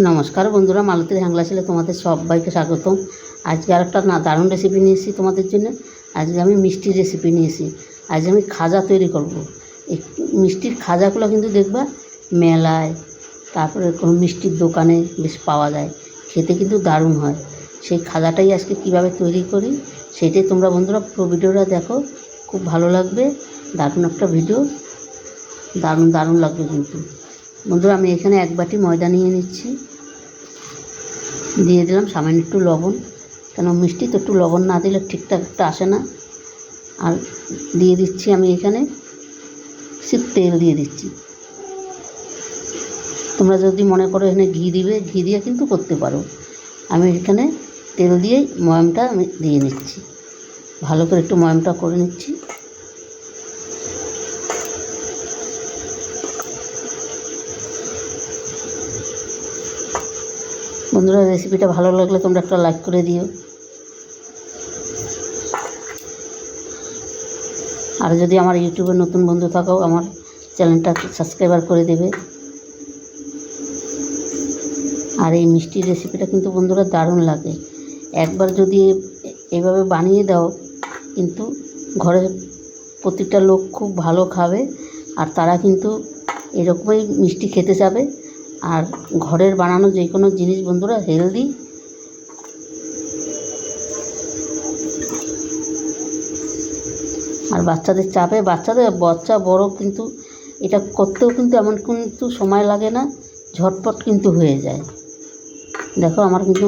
নমস্কার বন্ধুরা, মালতীর হ্যাংলা ছেলে তোমাদের সবাইকে স্বাগতম। আজকে আর একটা দারুণ রেসিপি নিয়ে এসেছি তোমাদের জন্য। আজকে আমি মিষ্টির রেসিপি নিয়েছি। আজ আমি খাজা তৈরি করব। এই মিষ্টির খাজাগুলো কিন্তু দেখবা মেলায়, তারপরে কোনো মিষ্টির দোকানে বেশ পাওয়া যায়, খেতে কিন্তু দারুণ হয়। সেই খাজাটাই আজকে কিভাবে তৈরি করি সেটাই তোমরা বন্ধুরা পুরো ভিডিওটা দেখো, খুব ভালো লাগবে। দারুণ একটা ভিডিও, দারুণ দারুণ লাগবে কিন্তু। বন্ধুরা, আমি এখানে এক বাটি ময়দা নিয়ে নিচ্ছি, দিয়ে দিলাম সামান্য একটু লবণ, কেন মিষ্টি তো একটু লবণ না দিলে ঠিকঠাক একটা আসে না। আর দিয়ে দিচ্ছি আমি এখানে তেল দিয়ে দিচ্ছি। তোমরা যদি মনে করো এখানে ঘি দিবে, ঘি দিয়ে কিন্তু করতে পারো। আমি এখানে তেল দিয়েই ময়ামটা আমি দিয়ে নিচ্ছি, ভালো করে একটু ময়ামটা করে নিচ্ছি। বন্ধুরা, রেসিপিটা ভালো লাগলে তোমরা একটা লাইক করে দিও, আর যদি আমার ইউটিউবে নতুন বন্ধু থাকো আমার চ্যানেলটা সাবস্ক্রাইবার করে দেবে। আর এই মিষ্টির রেসিপিটা কিন্তু বন্ধুরা দারুণ লাগে। একবার যদি এইভাবে বানিয়ে দাও, কিন্তু ঘরের প্রতিটা লোক খুব ভালো খাবে, আর তারা কিন্তু এরকমই মিষ্টি খেতে যাবে। আর ঘরের বানানো যে কোনো জিনিস বন্ধুরা হেলদি, আর বাচ্চাদের চাপে, বাচ্চা বড় কিন্তু এটা করতেও কিন্তু এমন কিন্তু সময় লাগে না, ঝটপট কিন্তু হয়ে যায়। দেখো আমার কিন্তু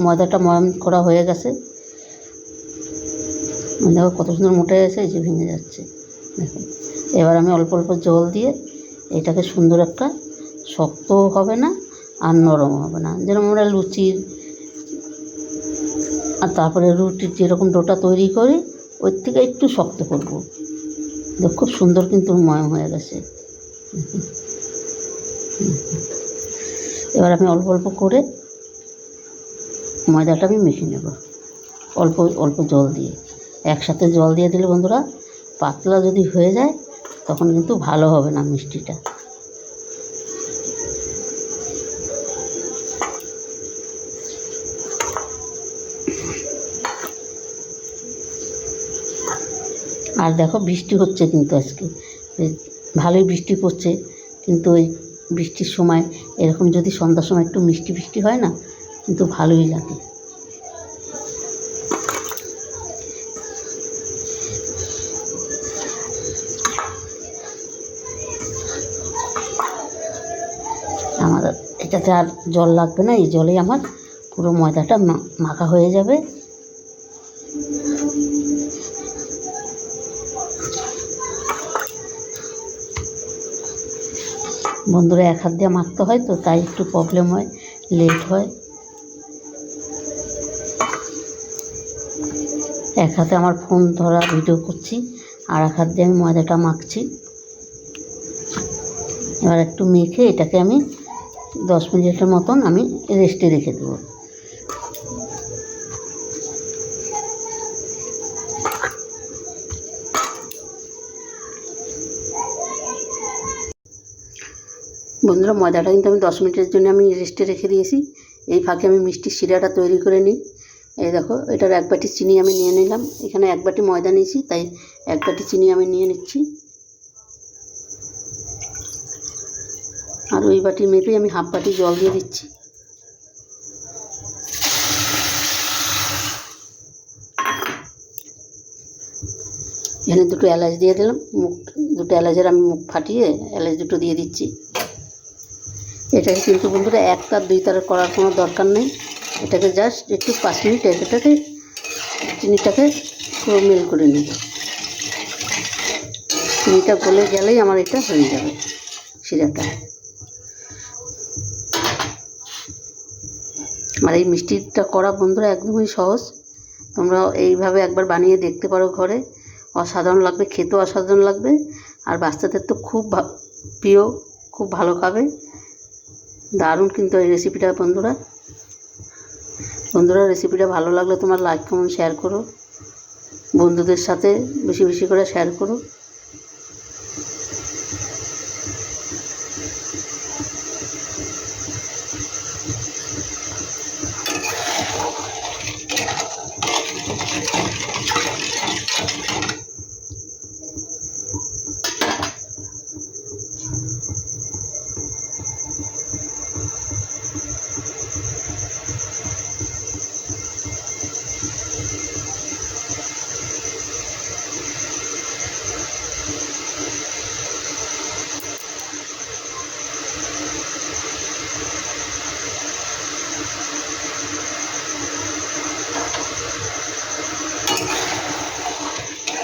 ময়দাটা ময়াম করা হয়ে গেছে। দেখো কত সুন্দর মোটা গেছে, এই যে ভেঙে যাচ্ছে। দেখো এবার আমি অল্প অল্প জল দিয়ে এটাকে সুন্দর একটা, শক্তও হবে না আর নরম হবে না, যেরকম আমরা লুচির আর তারপরে রুটির যেরকম ডোটা তৈরি করি ওর থেকে একটু শক্ত করব। দেখো খুব সুন্দর কিন্তু ময়াম হয়ে গেছে। এবার আমি অল্প অল্প করে ময়দাটা আমি মেখে নেব, অল্প অল্প জল দিয়ে। একসাথে জল দিয়ে দিলে বন্ধুরা পাতলা যদি হয়ে যায় তখন কিন্তু ভালো হবে না মিষ্টিটা। আর দেখো বৃষ্টি হচ্ছে কিন্তু আজকে, ভালোই বৃষ্টি পড়ছে, কিন্তু ওই বৃষ্টির সময় এরকম যদি সন্ধ্যার সময় একটু মিষ্টি বৃষ্টি হয় না, কিন্তু ভালোই লাগে। আমার এটাতে আর জল লাগবে না, এই জলেই আমার পুরো ময়দাটা মাখা হয়ে যাবে। বন্ধুরা, এক হাত দিয়ে মাখতে হয় তো, তাই একটু প্রবলেম হয়, লেট হয়। এক হাতে আমার ফোন ধরা ভিডিও করছি, আর এক হাত দিয়ে আমি ময়দাটা মাখছি। এবার একটু মেখে এটাকে আমি 10 মিনিটের মতন আমি রেস্টে রেখে দেবো। বন্ধুরা, ময়দাটা কিন্তু আমি 10 মিনিটের জন্য আমি রেস্টে রেখে দিয়েছি। এই ফাঁকে আমি মিষ্টির শিরাটা তৈরি করে নিই। এই দেখো, এটার এক বাটি চিনি আমি নিয়ে নিলাম। এখানে এক বাটি ময়দা নিয়েছি, তাই এক বাটি চিনি আমি নিয়ে নিচ্ছি। আর ওই বাটি মেপে আমি হাফ বাটি জল দিয়ে দিচ্ছি। এখানে দুটো এলাচ দিয়ে দিলাম, দুটো এলাচের আমি মুখ ফাটিয়ে এলাচ দুটো দিয়ে দিচ্ছি। এটাকে কিন্তু বন্ধুরা 1 তার 2 তার করার কোনো দরকার নেই। এটাকে জাস্ট একটু 5 মিনিট এটাকে চিনিটাকে পুরো মেল করে নেব। চিনিটা গলে গেলেই আমার এটা হয়ে যাবে শিরাটা। আর এই মিষ্টিটা করা বন্ধুরা একদমই সহজ, তোমরা এইভাবে একবার বানিয়ে দেখতে পারো ঘরে। অসাধারণ লাগবে, খেতেও অসাধারণ লাগবে, আর বাচ্চাদের তো খুব প্রিয়, খুব ভালো খাবে। দারুণ কিন্তু এই রেসিপিটা বন্ধুরা। রেসিপিটা ভালো লাগলে তোমরা লাইক কমেন্ট শেয়ার করো, বন্ধুদের সাথে বেশি বেশি করে শেয়ার করো।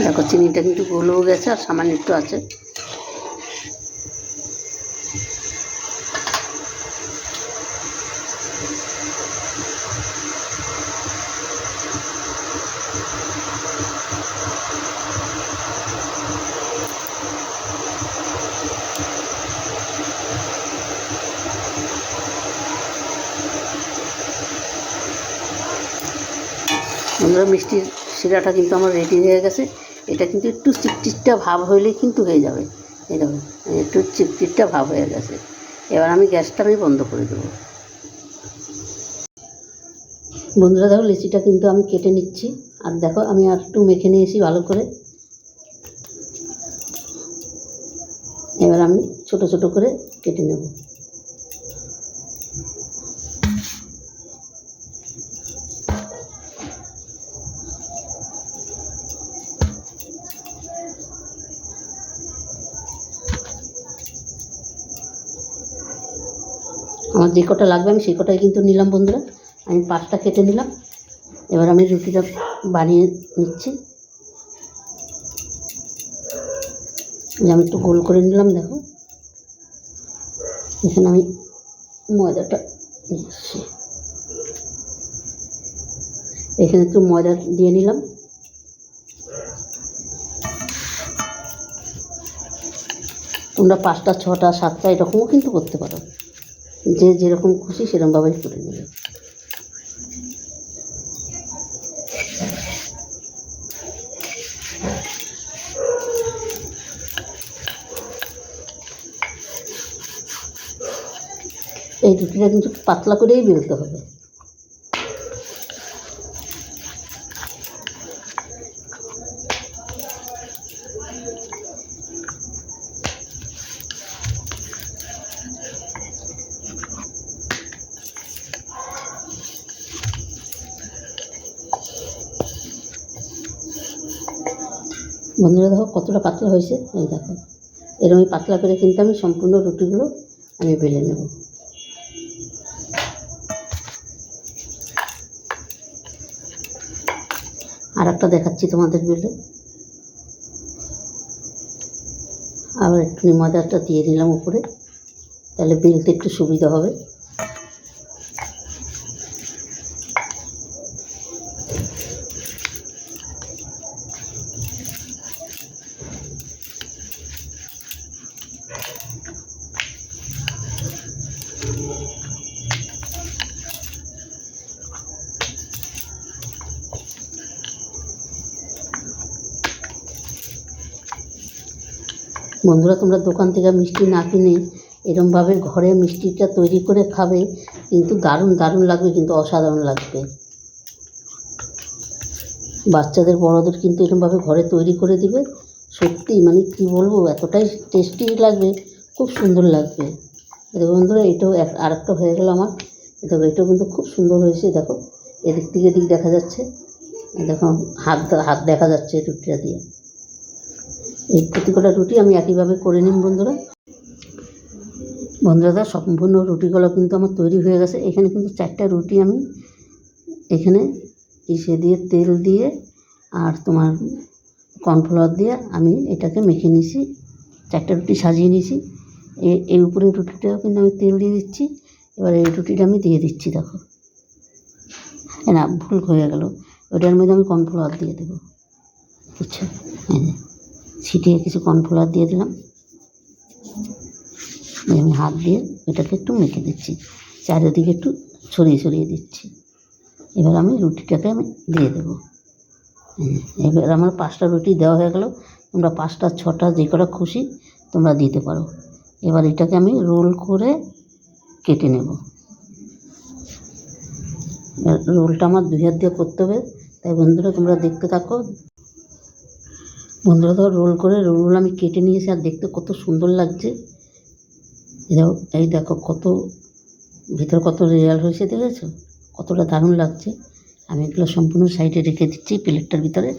দেখো চিনিটা কিন্তু গলেও গেছে আর সামান্য একটু আছে। বন্ধুরা মিষ্টির শিরাটা কিন্তু আমার রেডি হয়ে গেছে। এটা কিন্তু একটু চিটচিটটা ভাব হইলেই কিন্তু হয়ে যাবে। এই দেখো একটু চিটচিটটা ভাব হয়ে গেছে। এবার আমি গ্যাসটা বন্ধ করে দেবো। বন্ধুরা দেখো লিচিটা কিন্তু আমি কেটে নিচ্ছি। আর দেখো আমি আর একটু মেখে নিয়েছি ভালো করে। এবার আমি ছোট ছোট করে কেটে নেব। আমার যে কটা লাগবে আমি সেই কটাই কিন্তু নিলাম বন্ধুরা। আমি 5টা কেটে নিলাম। এবার আমি রুটিটা বানিয়ে নিচ্ছি। আমি একটু গোল করে নিলাম। দেখো এখানে আমি ময়দাটা নিচ্ছি। এখানে একটু ময়দা দিয়ে নিলাম। তোমরা 5টা 6টা 7টা এরকমও কিন্তু করতে পারো, যে যেরকম খুশি সেরকমভাবেই করে নেবে। এই রুটিটা কিন্তু পাতলা করেই বেলতে হবে। বন্ধুরা দেখো কতটা পাতলা হয়েছে। এই দেখো এরকমই পাতলা করে কিন্তু আমি সম্পূর্ণ রুটিগুলো আমি বেলে নেব। আর একটা দেখাচ্ছি তোমাদের বেলে। আবার একটু ময়দাটা দিয়ে দিলাম উপরে, তাহলে বেলতে একটু সুবিধা হবে। বন্ধুরা তোমরা দোকান থেকে মিষ্টি না কিনে এরকমভাবে ঘরে মিষ্টিটা তৈরি করে খাবে, কিন্তু দারুণ দারুণ লাগবে, কিন্তু অসাধারণ লাগবে। বাচ্চাদের বড়দের কিন্তু এরকমভাবে ঘরে তৈরি করে দিবে, সত্যি মানে কী বলবো, এতটাই টেস্টি লাগবে, খুব সুন্দর লাগবে। দেখো বন্ধুরা এটাও আরেকটা হয়ে গেল আমার। দেখো এটাও কিন্তু খুব সুন্দর হয়েছে। দেখো এদিক থেকে এদিক দেখা যাচ্ছে। দেখো হাত দেখা যাচ্ছে রুটিটা দিয়ে। এই প্রতিকটা রুটি আমি একইভাবে করে নিন বন্ধুরা। বন্ধুরা সম্পূর্ণ রুটিগুলো কিন্তু আমার তৈরি হয়ে গেছে। এখানে কিন্তু 4টা রুটি আমি এখানে দিয়ে তেল দিয়ে আর তোমার কর্নফ্লাওয়ার দিয়ে আমি এটাকে মেখে নিয়েছি। 4টা রুটি সাজিয়ে নিয়েছি। এর উপরে রুটিটাও কিন্তু আমি তেল দিয়ে দিচ্ছি। এবার এই রুটিটা আমি দিয়ে দিচ্ছি। দেখো না ভুল হয়ে গেল, ওটার মধ্যে আমি কর্নফ্লাওয়ার দিয়ে দেবো। বুঝছো, ছিটিয়ে কিছু কর্নফ্লাওয়ার দিয়ে দিলাম। আমি হাত দিয়ে এটাকে একটু মেখে দিচ্ছি, চারিদিকে একটু ছড়িয়ে ছড়িয়ে দিচ্ছি। এবার আমি রুটিটাকে আমি দিয়ে দেবো। এবার আমার 5টা রুটি দেওয়া হয়ে গেল। তোমরা 5টা 6টা যে কটা খুশি তোমরা দিতে পারো। এবার এটাকে আমি রোল করে কেটে নেব। রোলটা আমার 2 হাত দিয়ে করতে হবে, তাই বন্ধুরা তোমরা দেখতে থাকো। বন্ধুরা তো রোল আমি কেটে নিয়েছি, আর দেখতে কত সুন্দর লাগছে। এই দেখো কত ভিতর কত রিয়াল হয়েছে, দেখেছো কতটা দারুণ লাগছে। আমি এগুলো সম্পূর্ণ সাইডে রেখে দিচ্ছি প্লেটটার ভিতরে।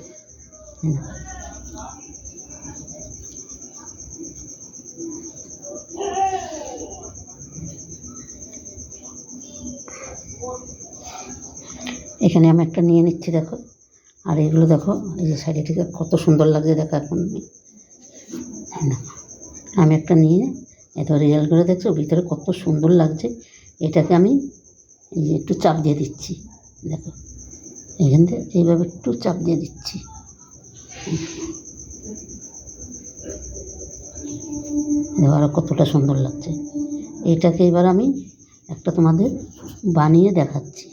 এখানে আমি একটা নিয়ে নিচ্ছি। দেখো আর এগুলো দেখো, এই যে সাইডে থেকে কত সুন্দর লাগছে দেখো। এখন আমি একটা নিয়ে এত রিয়াল করে দেখছো ভিতরে কত সুন্দর লাগছে। এটাকে আমি এই যে একটু চাপ দিয়ে দিচ্ছি, দেখো এখান থেকে এইভাবে একটু চাপ দিয়ে দিচ্ছি। আরও কতটা সুন্দর লাগছে। এটাকে এবার আমি একটা তোমাদের বানিয়ে দেখাচ্ছি।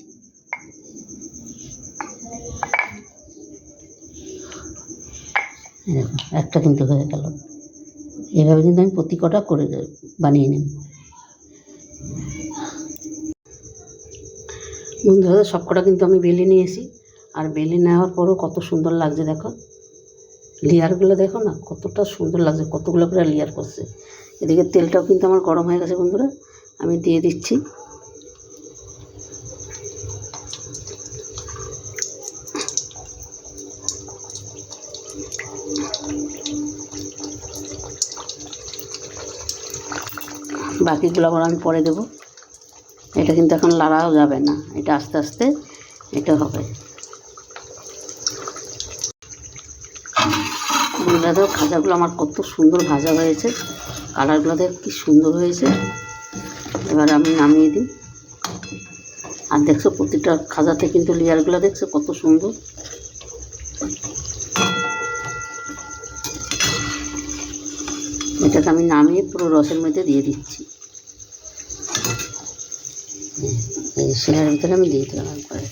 দেখো একটা কিন্তু হয়ে গেল। এইভাবে কিন্তু আমি প্রতি কটা করে বানিয়ে নেব। বন্ধুরা সব কটা কিন্তু আমি বেলে নিয়েছি। আর বেলে নেওয়ার পরও কত সুন্দর লাগছে দেখো, লেয়ারগুলো দেখো না কতটা সুন্দর লাগছে, কতগুলো করে লেয়ার করছে। এদিকে তেলটাও কিন্তু আমার গরম হয়ে গেছে বন্ধুরা, আমি দিয়ে দিচ্ছি। বাকিগুলো আবার আমি পরে দেবো। এটা কিন্তু এখন লাড়াও যাবে না, এটা আস্তে আস্তে এটা হবে। বন্ধুরা দেখো খাজাগুলো আমার কত সুন্দর ভাজা হয়েছে, কালারগুলো দেখো কী সুন্দর হয়েছে। এবার আমি নামিয়ে দিই। আর দেখছো প্রতিটা খাজাতে কিন্তু লেয়ারগুলো দেখছো কত সুন্দর। এটাকে আমি নামিয়ে পুরো রসের মধ্যে দিয়ে দিচ্ছি। এই শিরার ভিতরে আমি দিয়ে দিলাম একবারে।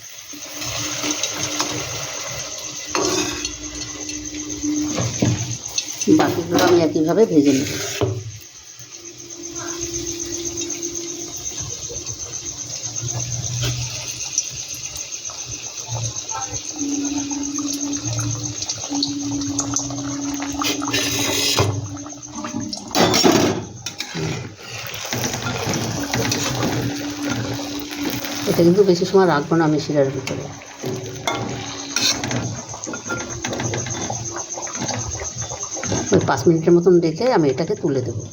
বাকিগুলো আমি একইভাবে ভেজে নেব। এটা কিন্তু বেশি সময় রাখবো না আমি শিরার ভিতরে। ওই 5 মিনিটের মতন রেখে আমি এটাকে তুলে দেবো।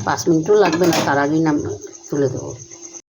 5 মিনিটও লাগবে না, তার আগেই তুলে দেবো।